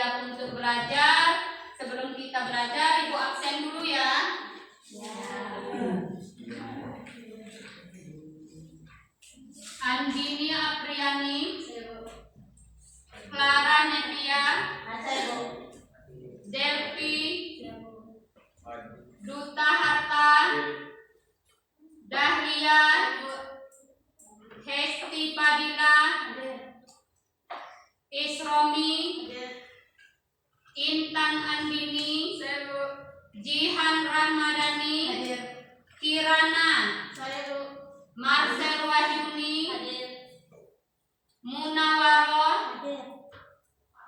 siap untuk belajar. Sebelum kita belajar, Ibu absen dulu ya. Andini Apriani, Clara Nevia, Delvi, Duta Harta, Dahlia, Hesti Padilla, Isromi, Intan Andini, Jihan Rahmadani, Kirana, Marcel Wahyuni, Munawaro,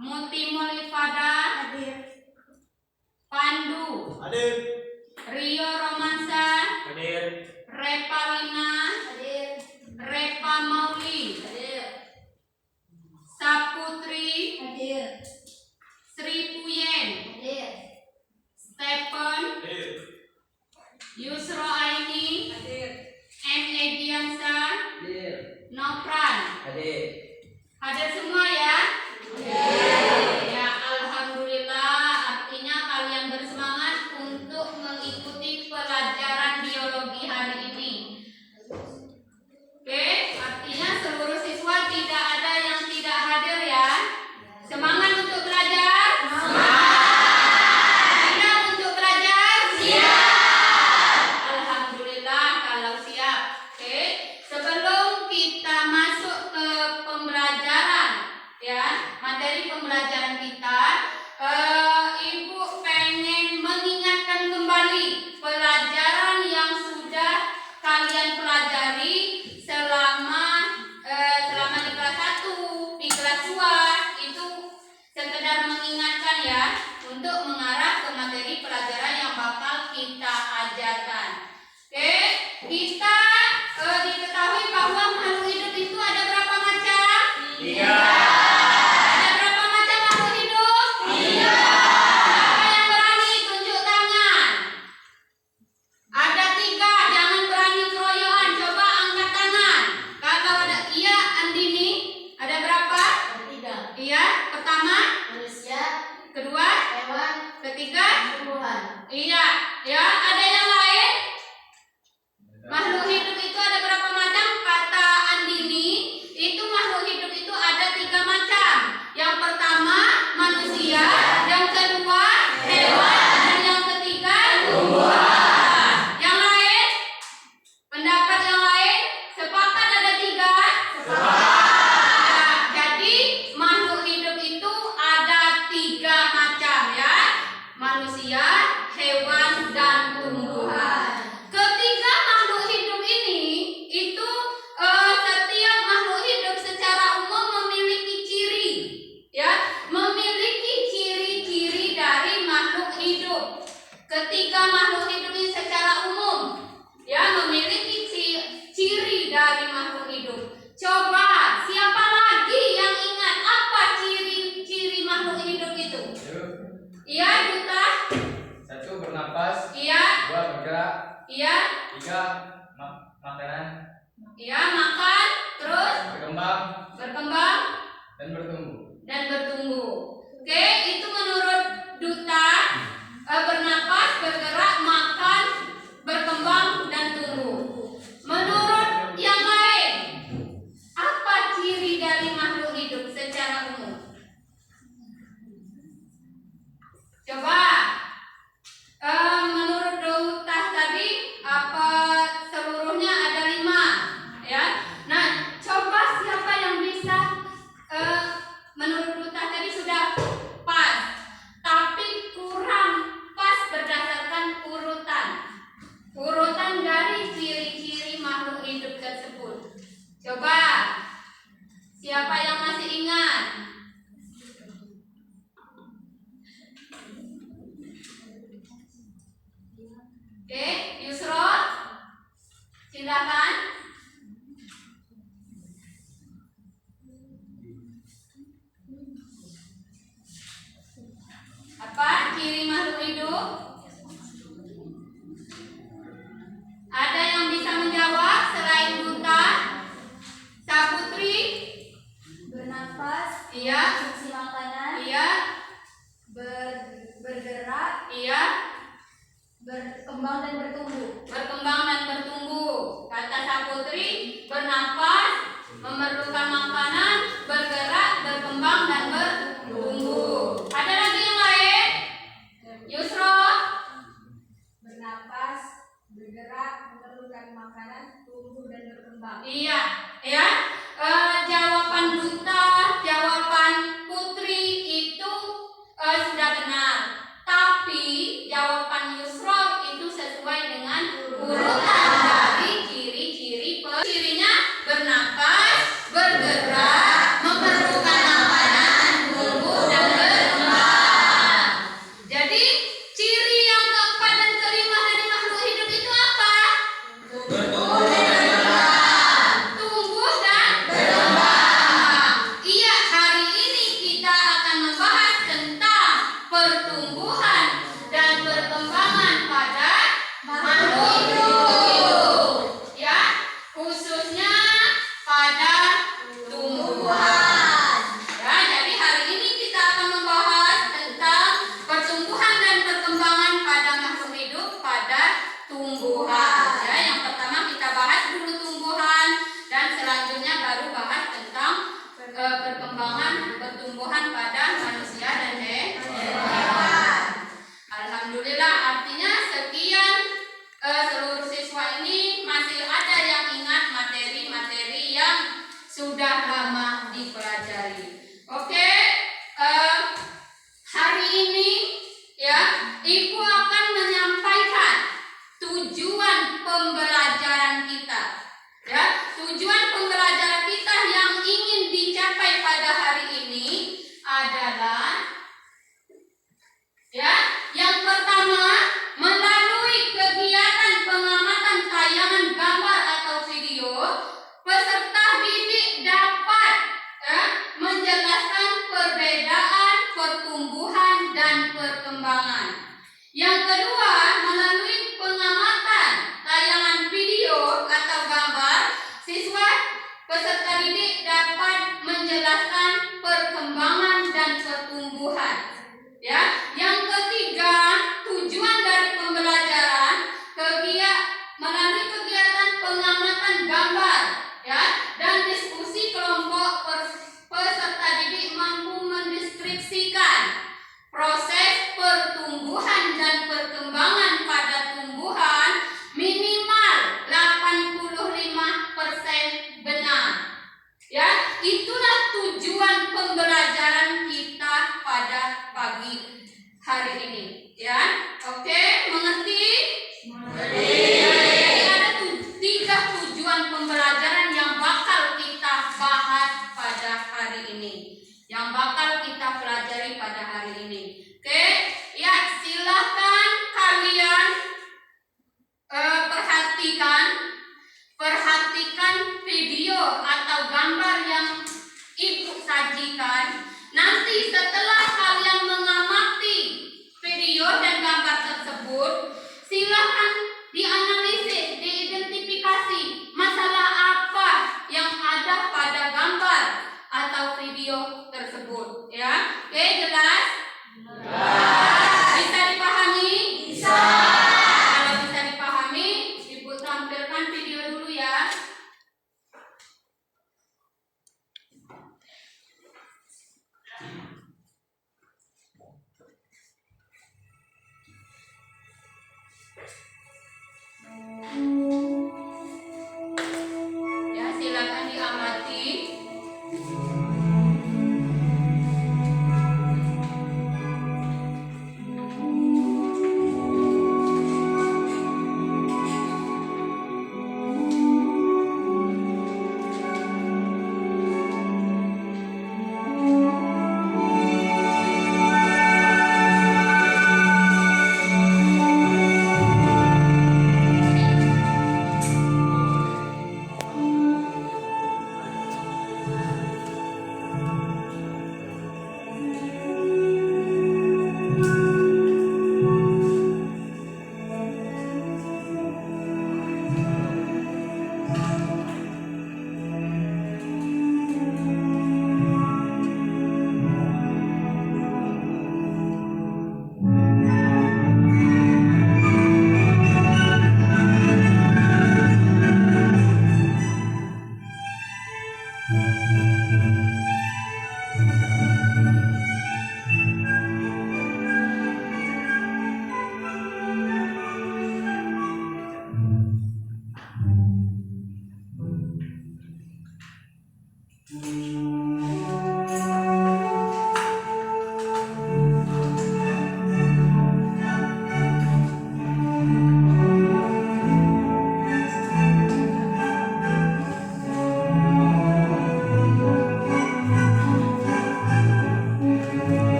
Muti Mulifada, Pandu, Rio Romansa, Repalina, Repa Mauli, Saputri, Sri Puyen, Stephen, Yusro Aini, M.A. Diansa, Nopran. Hadir semua ya? Ya, alhamdulillah, artinya kalian bersemangat untuk mengikuti pelajaran biologi hari ini. Oke, artinya seluruh siswa tidak ada yang tidak hadir ya. Semangat untuk belajar? Siap untuk belajar? Siap. Alhamdulillah kalau siap. Oke, sebelum kita masuk ke pembelajaran ya, materi pembelajaran kita, Ibu pengen mengingatkan kembali pelajaran yang sudah kalian pelajari selama di kelas 1, di kelas 2, itu sekedar mengingatkan ya, untuk mengarah ke materi pelajaran yang bakal kita ajarkan. Oke, kita diketahui bahwa makhluk hidup itu ada berapa macam? 3. Ada berapa macam makhluk hidup? 3. Siapa yang berani tunjuk tangan? Ada 3, jangan berani keroyokan, coba angkat tangan. Kalau ada, iya Andini, ada berapa? 3. Iya, pertama manusia, kedua hewan, ketiga tumbuhan. Iya, ya, ada yang lain? Makhluk hidup itu ada berapa macam? Kata Andini, itu makhluk hidup itu ada 3 macam. Yang pertama manusia, yang kedua hewan, dan yang ketiga tumbuhan. Yang lain? Pendapat yang lain? Sepakat ada 3? Sepakat. Jadi makhluk hidup itu ada 3 macam ya. Manusia, hewan, dan tumbuhan. Ketiga makhluk hidup ini itu setiap makhluk hidup secara umum memiliki ciri ya, memiliki ciri-ciri dari makhluk hidup. Ketiga makhluk hidup ini secara umum ya memiliki ciri dari makhluk hidup. Coba siapa lagi yang ingat apa ciri-ciri makhluk hidup itu? Iya, Duta. 1 bernapas, Iya. 2 bergerak, Iya. 3 makanan, Iya, makan, terus berkembang dan bertumbuh. Oke, itu menurut Duta, bernapas, bergerak, makan, berkembang, dan tumbuh. Menurut yang lain, apa ciri dari makhluk hidup secara umum? Coba, menurut Duta tadi, apa seluruhnya ada 5 ya. Nah, coba siapa yang bisa, menurut Duta tadi sudah pas, tapi kurang pas berdasarkan urutan dari ciri-ciri makhluk hidup tersebut. Coba siapa yang masih ingat? Iya, ya. Jawaban Duta, jawaban Putri itu sudah benar. Tapi jawaban Yusrol itu sesuai dengan urutan dari ciri-ciri. Cirinya bernapas, bergerak, memerlukan makanan, tumbuh dan berkembang. Jadi ciri yang keempat dan kelima dari makhluk hidup itu apa? Tumbuh dan berkembang. Iya, hari ini kita akan membahas tentang pertumbuhan dan perkembangan pada makhluk hidup. Ya, khususnya pada tumbuhan. Ya, jadi hari ini kita akan membahas tentang pertumbuhan dan perkembangan pada makhluk hidup pada tumbuhan. Ya, yang pertama kita bahas dulu tumbuhan dan selanjutnya baru bahas tentang pertumbuhan pada manusia dan hewan. Alhamdulillah, artinya sekian seluruh siswa ini masih ada yang ingat materi-materi yang sudah lama dipelajari. Oke, hari ini ya Ibu akan menyampaikan tujuan pembelajaran kita. Ya, tujuan pembelajaran kita yang ingin dicapai pada hari ini adalah ya, yang pertama, melalui kegiatan pengamatan tayangan gambar atau video, peserta didik dapat menjelaskan perbedaan pertumbuhan dan perkembangan. Yang kedua, melalui pengamatan tayangan video atau gambar, siswa peserta didik dapat menjelaskan perkembangan dan pertumbuhan. Ya, yang ketiga, tujuan dari pembelajaran melalui kegiatan pengamatan gambar, ya, dan diskusi kelompok peserta didik mampu mendeskripsikan proses pertumbuhan dan perkembangan pada tumbuhan minimal 85% benar. Ya, itulah tujuan pembelajaran kita pada pagi hari ini. Ya, oke, mengerti? Mengerti. Jadi ada tiga tujuan pembelajaran yang bakal kita bahas pada hari ini, yang bakal kita pelajari pada hari ini. Oke, ya silahkan kalian perhatikan video atau gambar yang Ibu sajikan. Nanti setelah kalian mengamati video dan gambar tersebut, silakan dianalisis, diidentifikasi masalah apa yang ada pada gambar atau video tersebut. Ya, oke.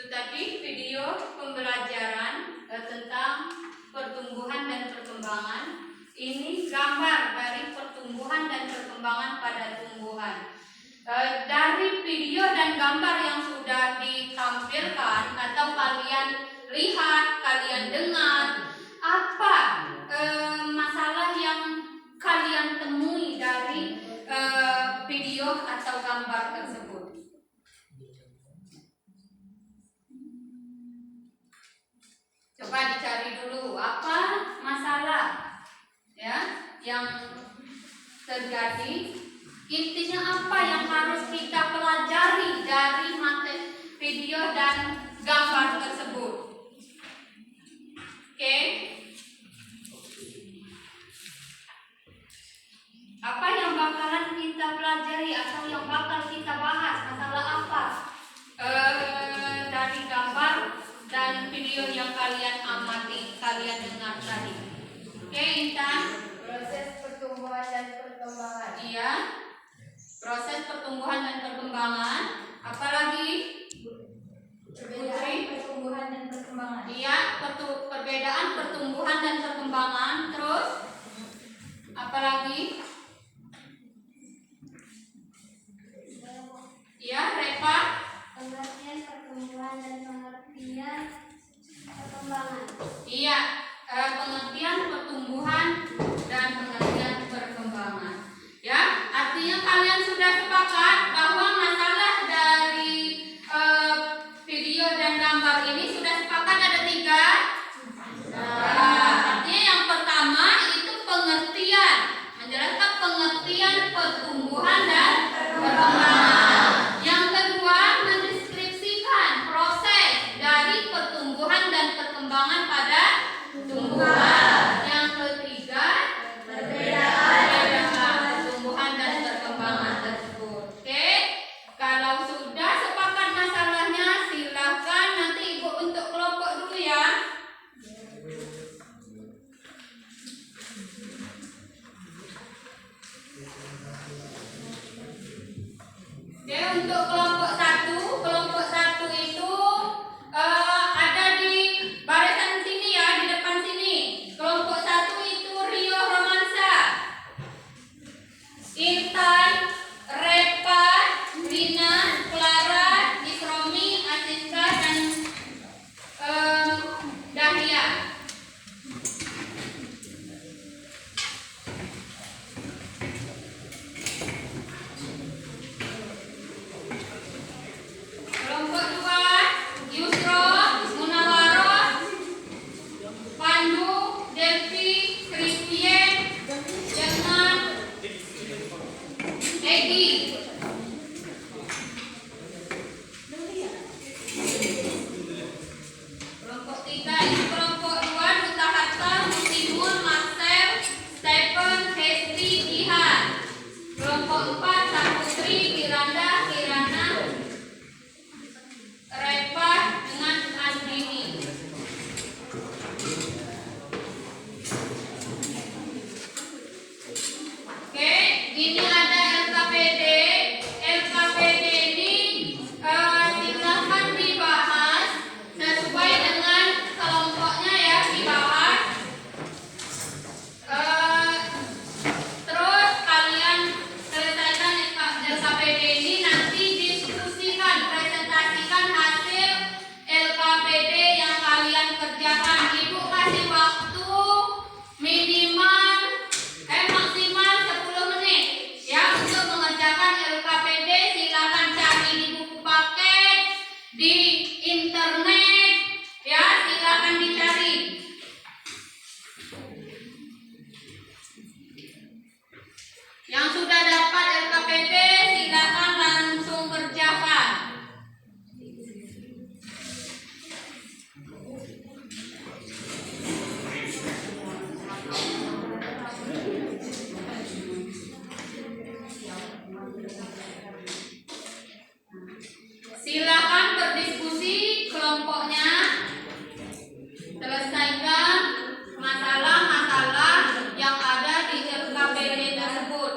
tadi video pembelajaran tentang pertumbuhan dan perkembangan. Ini gambar dari pertumbuhan dan perkembangan pada tumbuhan. Dari video dan gambar yang sudah ditampilkan atau kalian lihat, kalian dengar, apa masalah yang kalian temui dari video atau gambar tersebut? Coba dicari dulu apa masalah ya yang terjadi. Intinya apa yang harus kita pelajari dari materi video dan gambar tersebut? Oke? Apa yang bakalan kita pelajari atau yang bakal kita bahas? Masalah apa? Dari gambar dan video yang kalian amati, kalian dengar tadi. Oke, Intan? Proses pertumbuhan dan perkembangan. Iya. Proses pertumbuhan dan perkembangan. Apalagi? Perbedaan pertumbuhan dan perkembangan. Iya, perbedaan pertumbuhan dan perkembangan. Terus? Apalagi? Iya, Reva? Pengertian pertumbuhan dan pengertian perkembangan. Iya, pengertian pertumbuhan dan pengertian perkembangan. Ya, artinya kalian sudah sepakat bahwa masalah dari video dan gambar ini sudah sepakat ada 3. Artinya yang pertama itu pengertian, menjelaskan pengertian pertumbuhan dan perkembangan. Yang kedua mendeskripsikan proses dari pertumbuhan dan perkembangan pada tumbuhan. Yang ketiga perbedaan pertumbuhan dan perkembangan tersebut. Oke, kalau sudah sepakat masalahnya silakan nanti ibu bentuk kelompok dulu ya. Oke, untuk kelompok satu itu ada di barisan sini ya, di depan sini. Kelompok 1 itu Rio Romansa, Intan, Repa, Rina, Clara, Isromi, Asiska, dan Dahlia. Kelompok 2 Yusro, Munawaroh, Pandu, Delvi, Christian, dengan Egi. Kelompok 3 ini kelompok 2 Duta Hatta, Musimun, Marcel, Stephen, Hesti, Ihan. Kelompok 4 Saputri, Kiranda, Kirana, Reva dengan Andini. Oke, ini ada LKPD. LKPD ini silakan dibahas sesuai dengan kelompoknya ya, dibahas. Terus kalian selesaikan LKPD ini, nanti diskusikan, presentasikan hasil LKPD yang kalian kerjakan. Ibu kasih waktu maksimal 10 menit ya untuk mengerjakan LKPD. Silakan cari di buku paket, di internet ya, silakan dicari. Yang sudah dapat LKPD silakan langsung kerjakan. Silakan berdiskusi kelompoknya, selesaikan masalah-masalah yang ada di LKPD tersebut.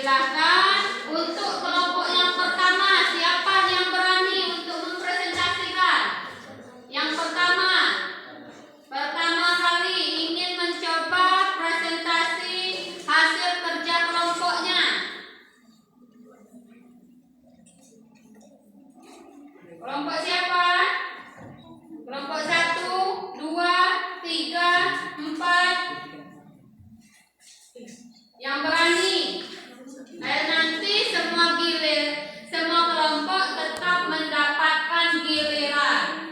Silakan untuk kelompok yang pertama, siapa yang berani untuk mempresentasikan? Yang pertama kali ingin mencoba presentasi hasil kerja kelompoknya. Kelompok siapa? Kelompok 1, 2, 3, 4. Yang berani. Nanti semua kelompok tetap mendapatkan giliran.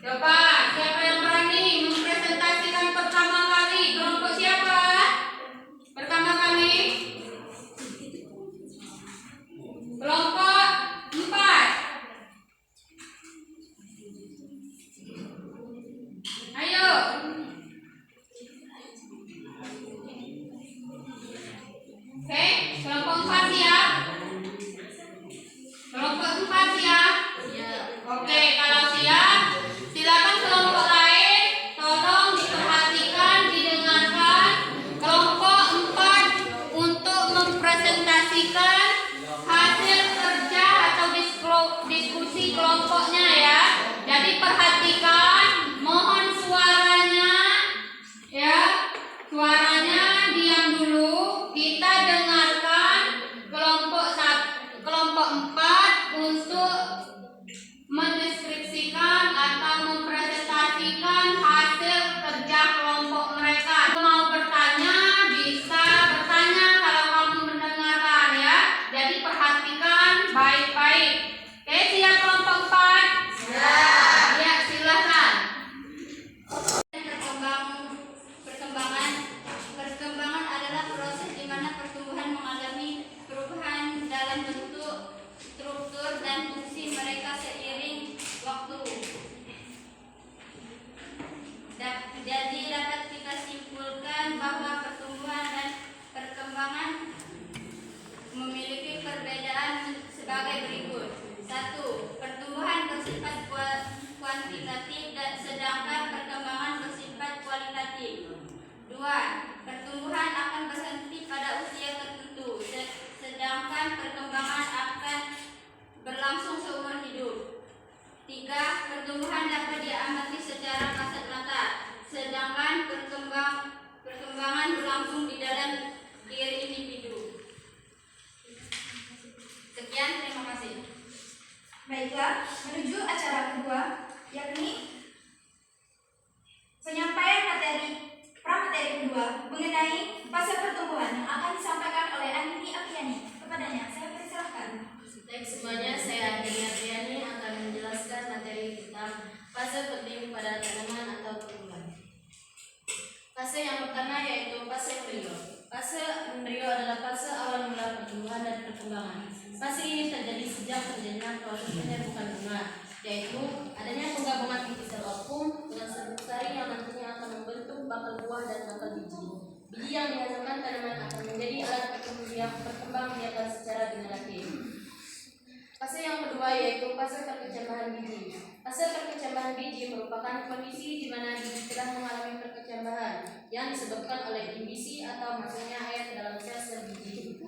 Coba, siapa yang berani mempresentasikan pertama kali? Kelompok siapa? Pertama kali? Kelompok 4. Ayo. Oke, kelompok 4 siap? Kelompok 4 siap? Oke, kalau siap, silakan kelompok lain tolong diperhatikan, didengarkan. Kelompok 4 untuk mempresentasikan hasil kerja atau diskusi kelompoknya ya. Jadi perhatikan, mohon suaranya ya. Suaranya diam dulu. Kita dengarkan kelompok 4 untuk mendeskripsikan atau mempresentasikan hasil kerja kelompok mereka. Mau bertanya, bisa bertanya kalau kamu mendengarkan ya. Jadi perhatikan baik-baik. Oke, siap kelompok 4? Ya, silakan. Perkembangan adalah proses di mana pertumbuhan mengalami perubahan dalam bentuk, struktur, dan fungsi mereka seiring waktu. Jadi dapat kita simpulkan bahwa pertumbuhan dan perkembangan memiliki perbedaan sebagai berikut. 1. Pertumbuhan bersifat kuantitatif sedangkan perkembangan bersifat kualitatif. 2. Pertumbuhan akan berhenti pada usia tertentu, sedangkan perkembangan akan berlangsung seumur hidup. 3. Pertumbuhan dapat diamati secara kasat mata, sedangkan perkembangan berlangsung di dalam diri individu. Sekian, terima kasih. Baiklah, menuju acara kedua, yakni penyampaian pramateri kedua mengenai fase pertumbuhan yang akan disampaikan oleh Andini Apriani. Kepadanya, saya persilahkan. Baik semuanya, saya Andini Apriani akan menjelaskan materi tentang fase penting pada tanaman atau pertumbuhan. Fase yang pertama yaitu fase embryo. Fase embryo adalah fase awal mula pertumbuhan dan perkembangan. Fase ini terjadi sejak terjadinya proses penyerbukan bunga, yaitu adanya penggabungan inti sel vakum dengan sel sari yang nantinya akan membentuk bakal buah dan bakal biji. Biji yang dihasilkan tanaman akan menjadi alat yang berkembang biakan secara generatif. Fase yang kedua yaitu fase perkecambahan biji. Fase perkecambahan biji merupakan kondisi di mana biji telah mengalami perkecambahan yang disebabkan oleh imbisi atau masuknya air ke dalam sel biji.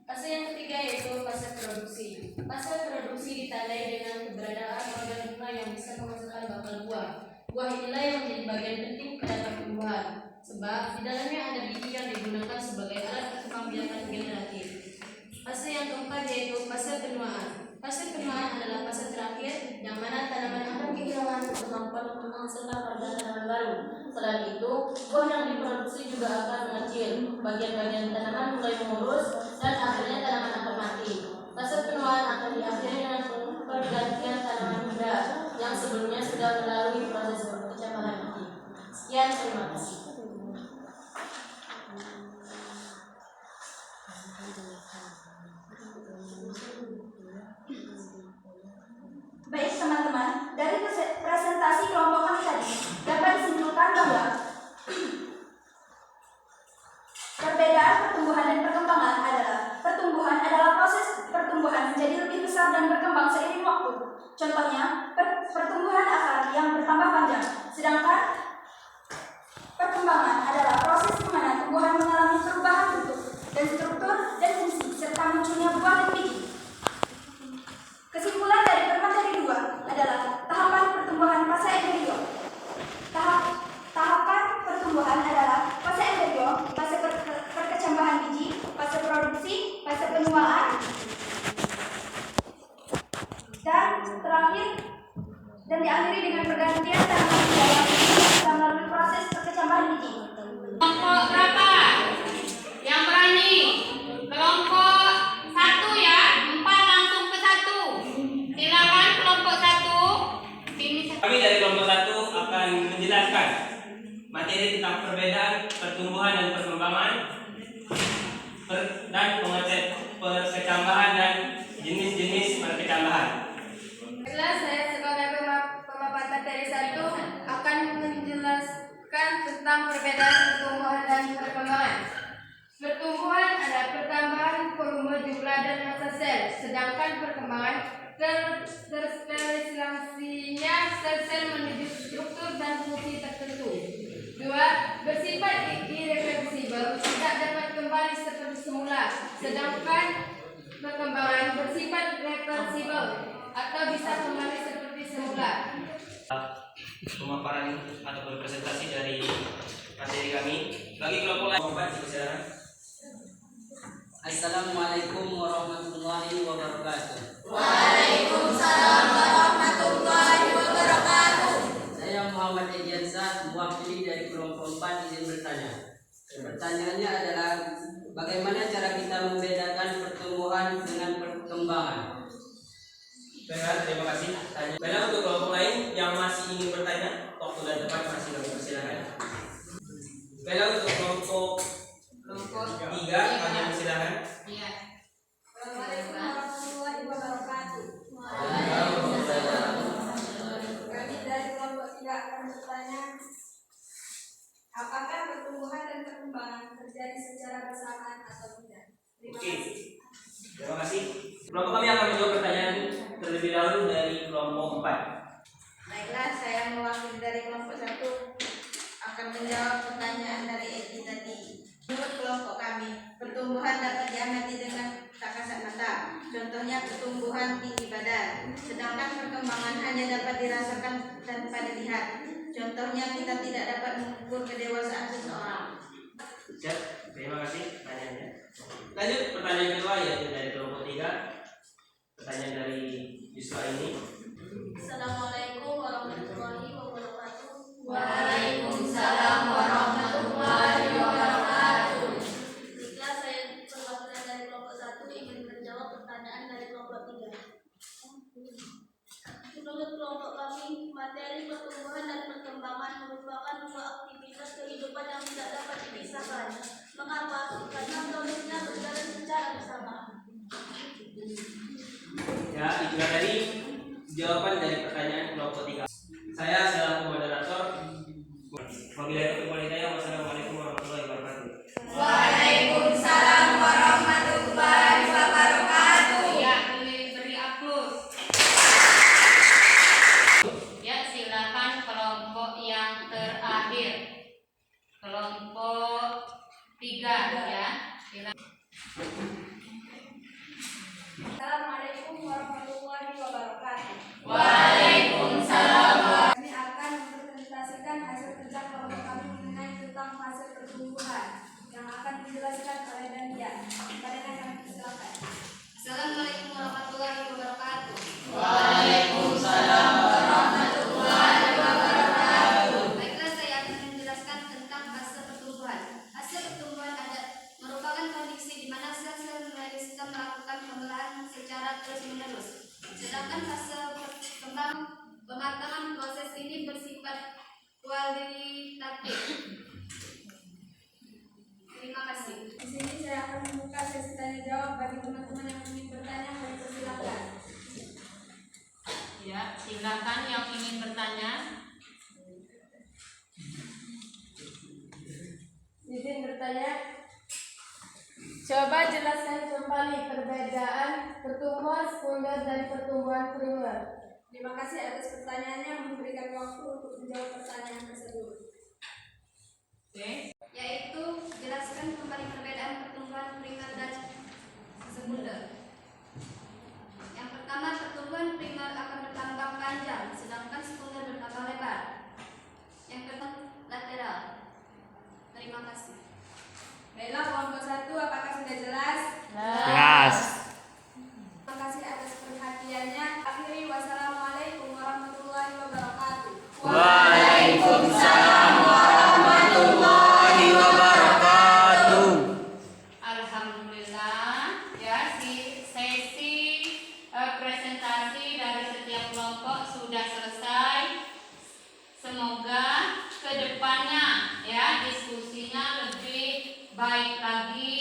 Fase yang ketiga yaitu fase produksi. Fase produksi ditandai dengan keberadaan organ bunga yang bisa menghasilkan bakal buah. Buah inilah yang menjadi bagian penting pada pertumbuhan, sebab di dalamnya ada biji yang digunakan sebagai alat perkembangbiakan generatif. Fase yang keempat yaitu fase penuaan. Fase penuaan adalah fase terakhir yang mana tanaman akan kehilangan kemampuan untuk menghasilkan organ tanaman baru. Selain itu, buah yang diproduksi juga akan mengecil. Bagian-bagian tanaman mulai mengurus dan akhirnya tanaman akan mati. Fase penuaan akan diakhiri dengan pergantian tanaman muda yang sebelumnya sudah melalui proses perkecambahan biji. Sekian, terima kasih. Baik teman-teman, dari presentasi kelompok kami tadi dapat disimpulkan bahwa perbedaan pertumbuhan dan perkembangan adalah pertumbuhan adalah proses pertumbuhan menjadi lebih besar dan berkembang seiring waktu. Contohnya, pertumbuhan akar yang bertambah panjang, sedangkan perkembangan adalah proses di mana tumbuhan mengalami perubahan bentuk dan struktur pertumbuhan dan perkembangan, dan perkecambahan dan jenis-jenis perkecambahan. Baiklah, saya sebagai pemaparan materi 1 akan menjelaskan tentang perbedaan pertumbuhan dan perkembangan. Pertumbuhan adalah pertambahan volume jumlah dan massa sel, sedangkan perkembangan terspesialisasinya sel-sel menuju struktur dan fungsi tertentu. 2. Bersifat irreversibel, tidak dapat kembali seperti semula, sedangkan perkembangan bersifat reversibel atau bisa kembali seperti semula. Pemaparan atau presentasi dari materi kami bagi kelompok lain. Silakan. Assalamualaikum warahmatullahi wabarakatuh. Waalaikumsalam warahmatullahi wabarakatuh. Saya Muhammad Ediansa, mewakili dari kelompok 4 izin bertanya. Pertanyaannya adalah bagaimana cara kita membedakan pertumbuhan dengan perkembangan? Baiklah, terima kasih. Baiklah, untuk kelompok lain yang masih ingin bertanya, waktu dan tempat masih kami persilakan. Baiklah, untuk kelompok 3 kami persilakan. Iya. Assalamualaikum warahmatullahi wabarakatuh. Kami dari kelompok 3 akan bertanya, apakah pertumbuhan dan perkembangan terjadi secara bersamaan atau tidak? Terima Oke. kasih. Terima kasih. Kelompok kami akan menjawab pertanyaan terlebih dahulu dari kelompok 4. Baiklah, saya mewakili dari kelompok 1 akan menjawab pertanyaan dari Edi tadi. Menurut kelompok kami, pertumbuhan dapat diamati dengan tak kasat mata. Contohnya pertumbuhan tinggi badan, sedangkan perkembangan hanya dapat dirasakan tanpa dilihat. Contohnya kita tidak dapat mengukur kedewasaan seseorang. Siap, terima kasih pertanyaannya. Lanjut pertanyaan kedua yaitu dari kelompok 3. Pertanyaan dari Yusra ini. Assalamualaikum warahmatullahi wabarakatuh. Waalaikumsalam warahmatullahi wabarakatuh. Baiklah, saya perwakilan dari kelompok 1 ingin menjawab pertanyaan dari kelompok 3. Menurut kelompok kami, materi pertumbuhan dan perkembangan merupakan dua aktivitas kehidupan yang tidak dapat dipisahkan. Mengapa? Karena prosesnya berjalan secara bersamaan. Ya, itulah tadi jawaban dari pertanyaan kelompok 3. Saya selaku moderator. Wabillahi taufiq. Wassalamualaikum warahmatullahi wabarakatuh. Waalaikumsalam warahmatullahi wabarakatuh. Ya, beri aplaus. Ya, silakan kelompok yang terakhir. Kelompok 3 ya. Silakan. Assalamualaikum warahmatullahi wabarakatuh. Waalaikumsalam. Kami akan mempresentasikan hasil kerja kelompok kami mengenai tentang hasil pertumbuhan yang akan dijelaskan oleh Dania. Kepada kami silakan. Assalamualaikum warahmatullahi wabarakatuh. Waalaikumsalam warahmatullahi wabarakatuh. Baiklah, saya akan menjelaskan tentang fase pertumbuhan. Fase pertumbuhan merupakan kondisi di mana sel-sel mulai sistem melakukan pembelahan secara terus-menerus. Sedangkan fase pematangan proses ini bersifat kualitatif. Terima kasih. Di sini saya akan membuka sesi tanya jawab bagi teman-teman yang ingin bertanya. Kami persilakan. Ya, silakan yang ingin bertanya. Izin bertanya. Coba jelaskan kembali perbedaan pertumbuhan sekunder dan pertumbuhan primer. Terima kasih atas pertanyaannya, memberikan waktu untuk menjawab pertanyaan tersebut. Oke. Yaitu jelaskan kembali perbedaan pertumbuhan primer dan sekunder. Yang pertama, pertumbuhan primer akan bertambah panjang, sedangkan sekunder bertambah lebar. Yang kedua, lateral. Terima kasih. Baiklah, kelompok 1, apakah sudah jelas? Jelas. Terima kasih atas perhatiannya. Akhiri, wassalamualaikum warahmatullahi wabarakatuh. Waalaikumsalam warahmatullahi wabarakatuh. Alhamdulillah ya, sesi presentasi dari setiap kelompok sudah selesai. Semoga kedepannya ya diskusinya lebih baik lagi,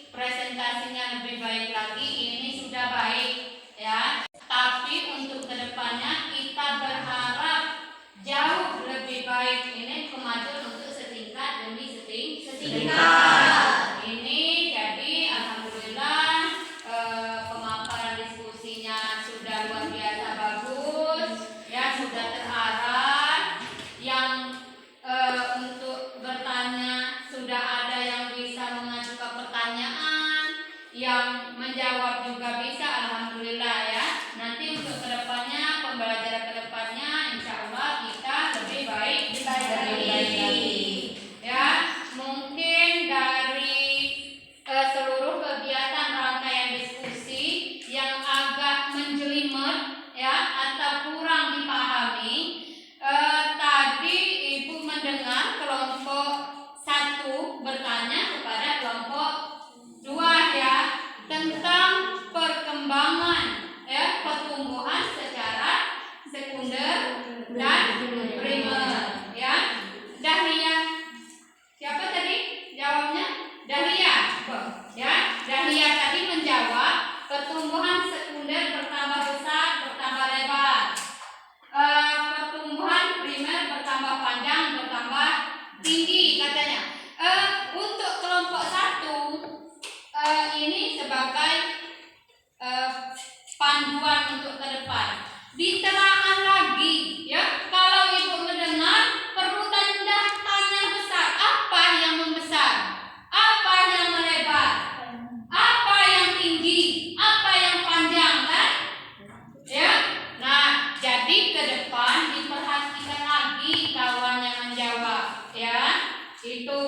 presentasinya lebih baik lagi. Ini sudah baik ya. Tapi untuk kedepannya kita berharap jauh lebih baik. Ini kemajuan untuk setingkat demi setingkat. Ini jadi alhamdulillah pemaparan diskusinya sudah luar biasa bagus ya, sudah terarah. Yang untuk bertanya sudah ada yang bisa mengajukan pertanyaan, yang menjawab juga bisa, alhamdulillah ya. Nanti untuk kedepannya, pembelajaran kedepannya insya Allah kita lebih baik lagi ya. Mungkin dari seluruh kegiatan rangkaian diskusi yang agak menjelimet ya atau kurang dipahami, tadi Ibu mendengar kelompok 1 bertanya kepada kelompok 2 ya tentang perkembangan ya pertumbuhan secara sekunder dan primer ya. Dahlia, siapa tadi jawabnya? Dahlia ya. Dahlia tadi menjawab pertumbuhan sekunder bertambah besar, bertambah lebar. Pertumbuhan primer bertambah panjang, bertambah tinggi katanya. Untuk kelompok 1 ini sebagai panduan untuk ke depan. Ditelaah lagi ya. Kalau Ibu mendengar perlu tanda tanya besar. Apa yang membesar? Apa yang melebar? Apa yang tinggi? Apa yang panjang kan? Ya. Nah, jadi ke depan diperhatikan lagi kawan yang menjawab ya. Itu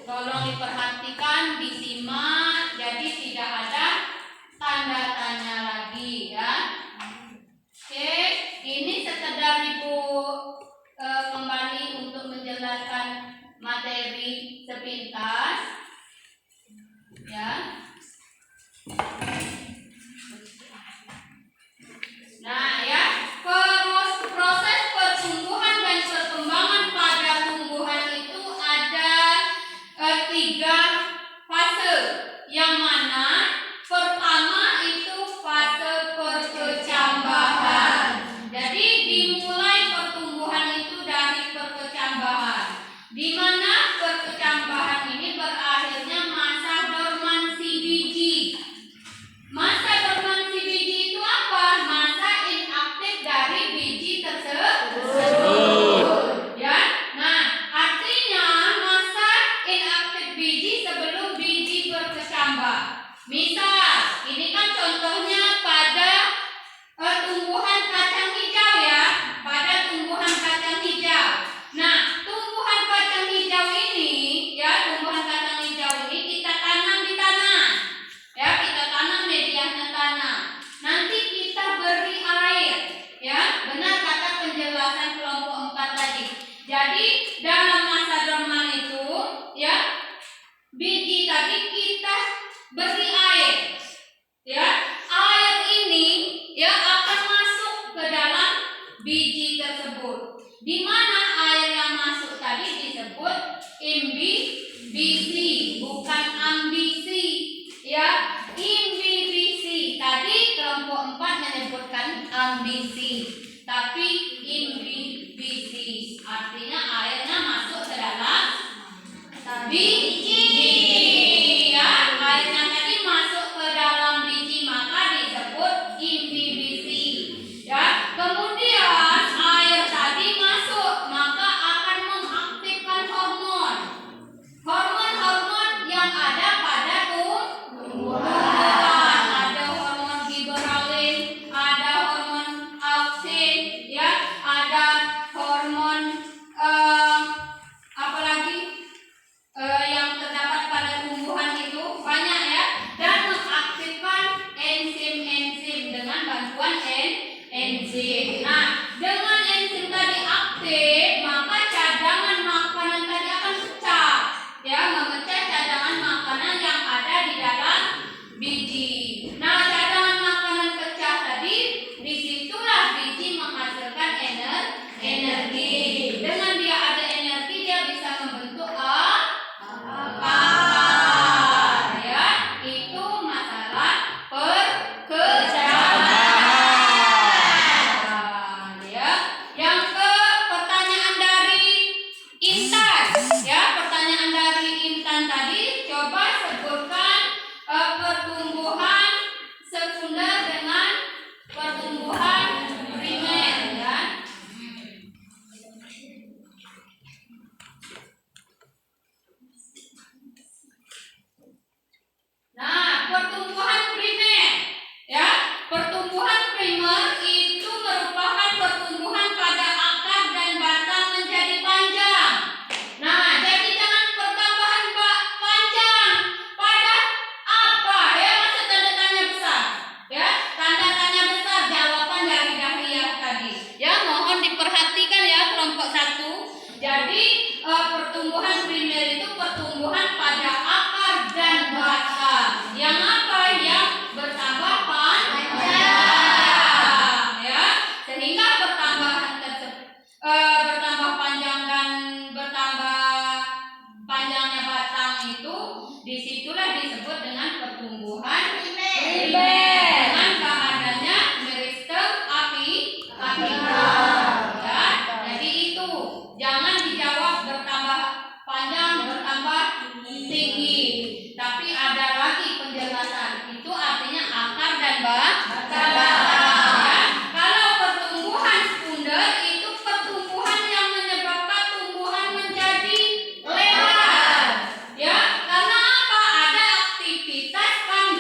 tolong diperhatikan, disimak, jadi tidak ada tanda tanya lagi ya. Oke, ini sekedar Ibu kembali untuk menjelaskan materi sepintas ya. Nah ya, proses pertumbuhan dan perkembangan pada tumbuhan itu ada 3 fase. Yang mana pertama itu fase perkecambahan. Jadi dimulai pertumbuhan itu dari perkecambahan, di mana perkecambahan ini berakhirnya masa dormansi biji. Masa dormansi biji itu apa? Masa inaktif dari biji tersebut. Ya. Nah, artinya masa inaktif biji sebelum biji berkecambah. Misal, ini kan contohnya pada tumbuhan kacang hijau ya. Pada tumbuhan kacang hijau. Nah, tumbuhan kacang hijau ini ya, tumbuhan kacang hijau ini kita tanam di tanah. Ya, kita tanam medianya tanah. Nanti kita beri air. Ya, benar kata penjelasan kelompok 4 tadi. Jadi, dalam masa dorman itu ya, biji tadi kita beri air. Ya, air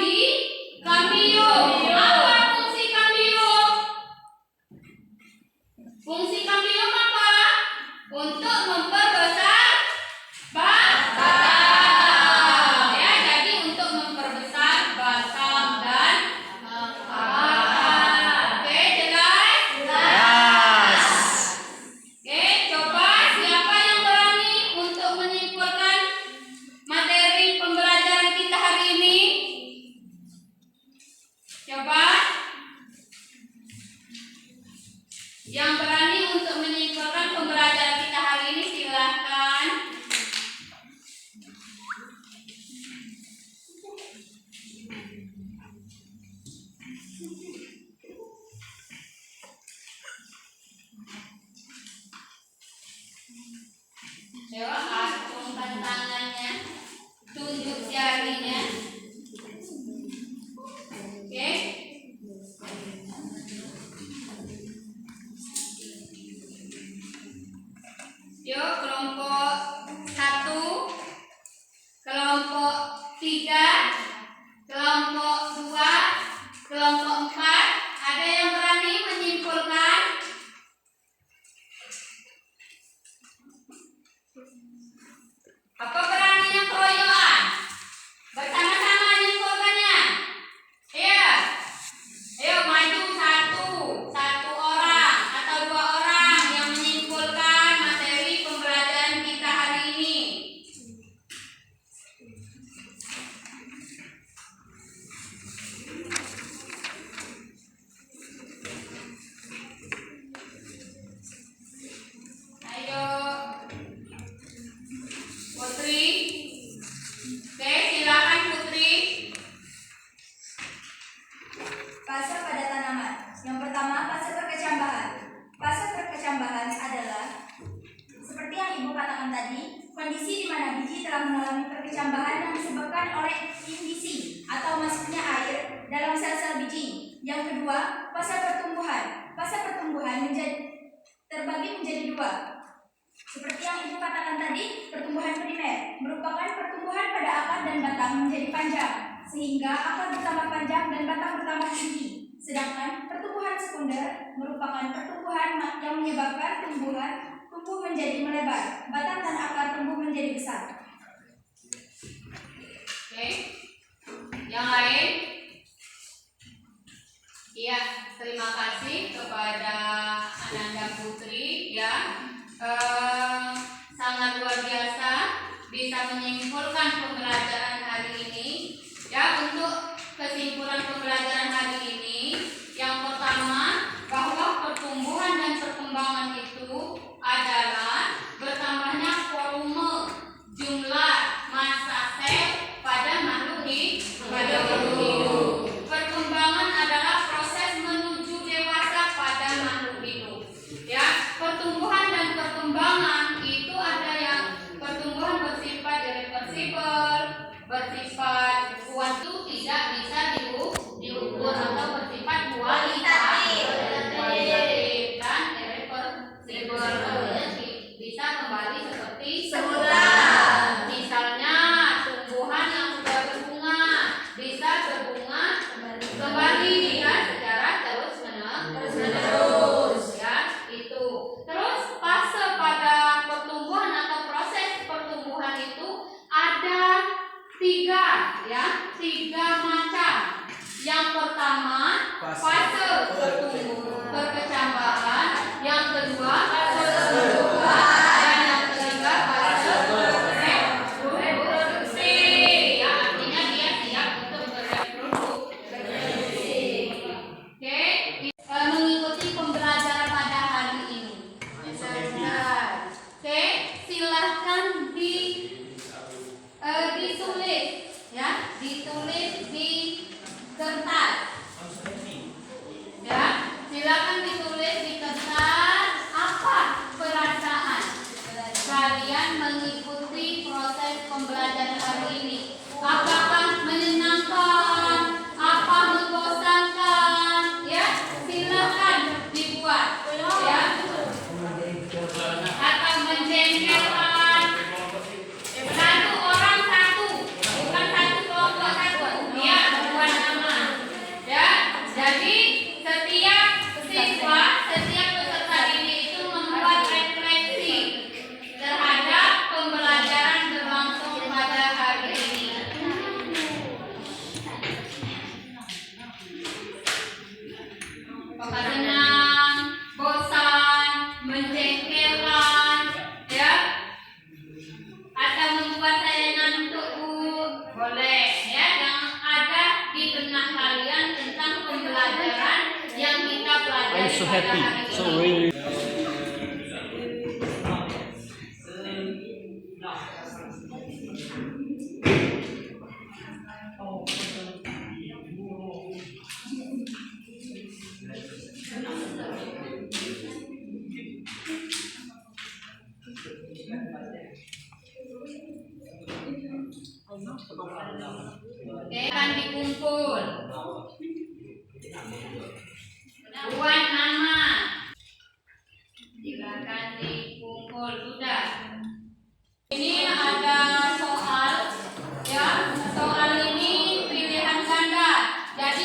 di kambium. Apa fungsi kambium? Fungsi kambium apa? Untuk memperbesar batang. Ya, jadi untuk memperbesar batang dan akar. Oke, jelas? Jelas. Oke, coba siapa yang berani untuk menyimpulkan materi pembelajaran kita hari ini? Coba. Yang berani untuk menyimpulkan pembelajaran kita hari ini silahkan. Coba acungkan tangannya, tunjuk jarinya. Oke. Yuk, kelompok 1, kelompok 3, kelompok 2, kelompok 4. Ada yang berani menyimpulkan? Apa beraninya keroyokan? Bersama-sama menyimpulkannya. Iya. Ayo maju satu orang atau 2 orang yang menyimpulkan materi pembelajaran kita hari ini. Ayo, Putri. Oke, silakan Putri. Fase pada tanaman. Yang pertama, fase perkecambahan. Fase perkecambahan adalah seperti yang Ibu katakan tadi, kondisi di mana biji telah mengalami perkecambahan yang disebabkan oleh indisi atau masuknya air dalam sel-sel biji. Yang kedua, fase pertumbuhan. Fase pertumbuhan terbagi menjadi 2. Seperti yang Ibu katakan tadi, pertumbuhan primer merupakan pertumbuhan pada akar dan batang menjadi panjang, sehingga akar bertambah panjang dan batang bertambah tinggi. Sedangkan pertumbuhan sekunder merupakan pertumbuhan yang menyebabkan tumbuh menjadi melebar, batang dan akar tumbuh menjadi besar. Oke. Yang lain? Iya, terima kasih kepada Ananda Putri ya. Sangat luar biasa bisa menyimpulkan pembelajaran hari ini. Ya, untuk kesimpulan pembelajaran hari ini, yang pertama bahwa pertumbuhan dan perkembangan itu adalah bertambahnya volume, jumlah, massa sel pada makhluk hidup. Perkembangan adalah proses menuju dewasa pada makhluk hidup. Ya, pertumbuhan dan perkembangan itu ada yang pertumbuhan bersifat irreversibel, bersifat kuat itu tidak bisa diukur atau bersifat kualitatif dan irreversibel bisa kembali seperti semula. Misalnya tumbuhan yang sudah berbunga bisa berbunga kembali ya secara terus menerus ya itu. Terus fase pada pertumbuhan atau proses pertumbuhan itu ada 3 ya, 3 macam. Yang pertama fase perkecambahan, yang kedua fase pertumbuhan, dan yang ketiga fase reproduksi. Ya, artinya dia siap untuk bereproduksi. Oke, mengikuti pembelajaran pada hari ini. Oke, silahkan ditulis ya, ditulis di kertas. senang, bosan, menjengkelkan, ya, atau membuat saya ngantuk, Bu, boleh, ya, yang ada di benak kalian tentang pembelajaran yang kita pelajari I'm so pada happy. hari So ini. really. Oke, akan dikumpul. Buat nama. Silakan dikumpul, sudah. Ini ada soal, ya. Soal ini pilihan ganda. Jadi